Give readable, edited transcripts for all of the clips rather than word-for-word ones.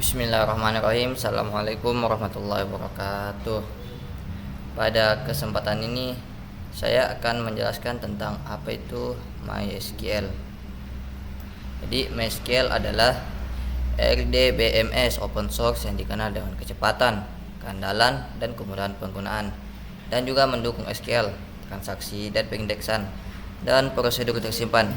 Bismillahirrahmanirrahim. Assalamualaikum warahmatullahi wabarakatuh. Pada kesempatan ini saya akan menjelaskan tentang apa itu MySQL. Jadi MySQL adalah RDBMS open source yang dikenal dengan kecepatan, keandalan, dan kemudahan penggunaan, dan juga mendukung SQL, transaksi dan pengindeksan, dan prosedur tersimpan.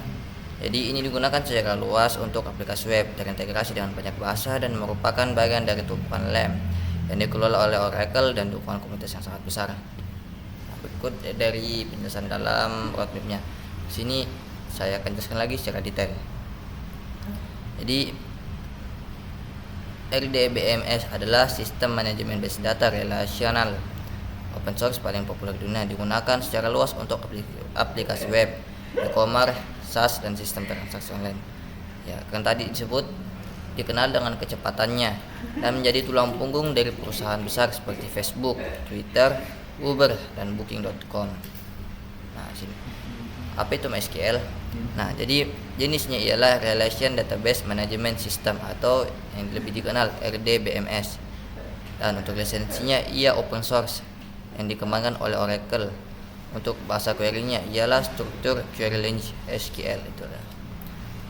Jadi ini digunakan secara luas untuk aplikasi web, terintegrasi dengan banyak bahasa, dan merupakan bagian dari tumpuan LAMP yang dikelola oleh Oracle dan dukungan komunitas yang sangat besar. Nah, berikut dari penjelasan dalam roadmap-nya. Di sini saya akan jelaskan lagi secara detail. Jadi RDBMS adalah sistem manajemen base data relasional open source paling populer di dunia, digunakan secara luas untuk aplikasi web, e-commerce, SaaS, dan sistem transaksi online. Ya, kan tadi disebut dikenal dengan kecepatannya dan menjadi tulang punggung dari perusahaan besar seperti Facebook, Twitter, Uber, dan Booking.com. Nah, sini. Apa itu MySQL? Nah, jadi jenisnya ialah Relation Database Management System atau yang lebih dikenal RDBMS. Dan untuk lisensinya ia open source yang dikembangkan oleh Oracle. Untuk bahasa query-nya ialah struktur query language SQL itulah.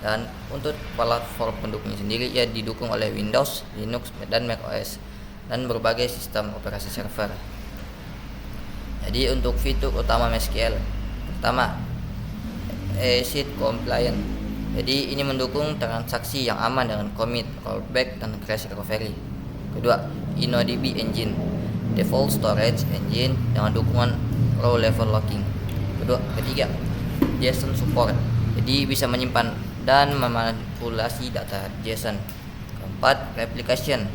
Dan untuk platform pendukungnya sendiri ia didukung oleh Windows, Linux, dan macOS dan berbagai sistem operasi server. Jadi untuk fitur utama MySQL, pertama, ACID compliant. Jadi ini mendukung transaksi yang aman dengan commit, rollback, dan crash recovery. Kedua, InnoDB engine, default storage engine dengan dukungan row level locking. Ketiga, JSON support. Jadi bisa menyimpan dan memanipulasi data JSON. Keempat, replication,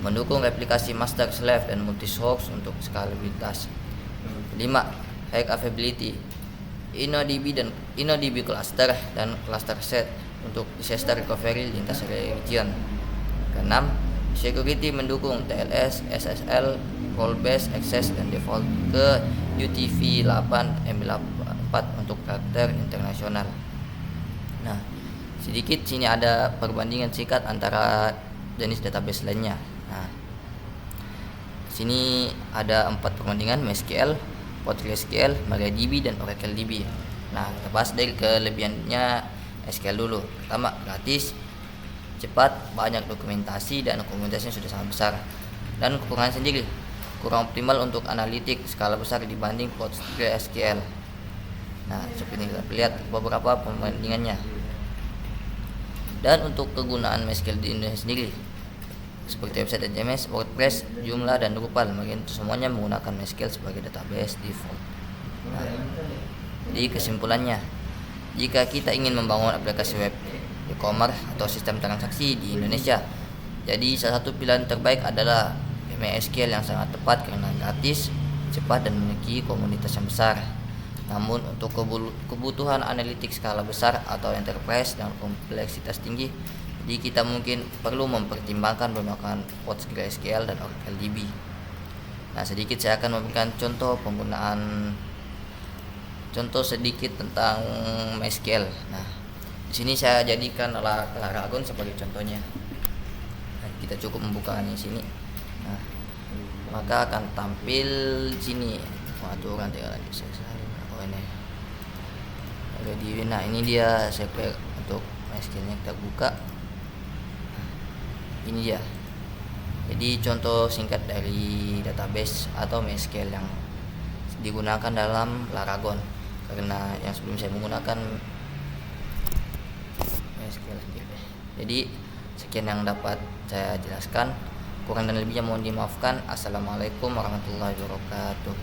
mendukung replikasi master slave dan multi source untuk skalabilitas. Kelima, high availability, InnoDB cluster dan cluster set untuk disaster recovery lintas region. Keenam, security, mendukung TLS, SSL, role based access, dan default ke UTF-8 MB4 untuk karakter internasional. Nah, sedikit sini ada perbandingan singkat antara jenis database lainnya. Nah, sini ada 4 perbandingan: MySQL, PostgreSQL, MariaDB, dan OracleDB. Nah, kita bahas dari kelebihannya SQL dulu. Pertama, gratis, cepat, banyak dokumentasi, dan komunitasnya sudah sangat besar. Dan kekurangan sendiri, kurang optimal untuk analitik skala besar dibanding PostgreSQL. Nah, seperti ini kita lihat beberapa perbandingannya. Dan untuk kegunaan MySQL di Indonesia sendiri, seperti website HTML, WordPress, Joomla, dan Drupal, semuanya menggunakan MySQL sebagai database default. Nah, jadi kesimpulannya, jika kita ingin membangun aplikasi web, e-commerce, atau sistem transaksi di Indonesia, jadi salah satu pilihan terbaik adalah MySQL yang sangat tepat karena gratis, cepat, dan memiliki komunitas yang besar. Namun untuk kebutuhan analitik skala besar atau enterprise dengan kompleksitas tinggi, jadi kita mungkin perlu mempertimbangkan menggunakan PostgreSQL dan OracleDB. Nah, sedikit saya akan memberikan contoh sedikit tentang MySQL. Nah, di sini saya jadikan Laragon sebagai contohnya. Nah, kita cukup membukanya sini. Nah, maka akan tampil di sini pengaturan ini. Nah, ini dia spek untuk MySQL-nya, kita buka. Ini dia. Jadi contoh singkat dari database atau MySQL yang digunakan dalam Laragon. Karena yang sebelum saya menggunakan MySQL sendiri. Jadi sekian yang dapat saya jelaskan. Kurang dan lebihnya mohon dimaafkan. Assalamualaikum warahmatullahi wabarakatuh.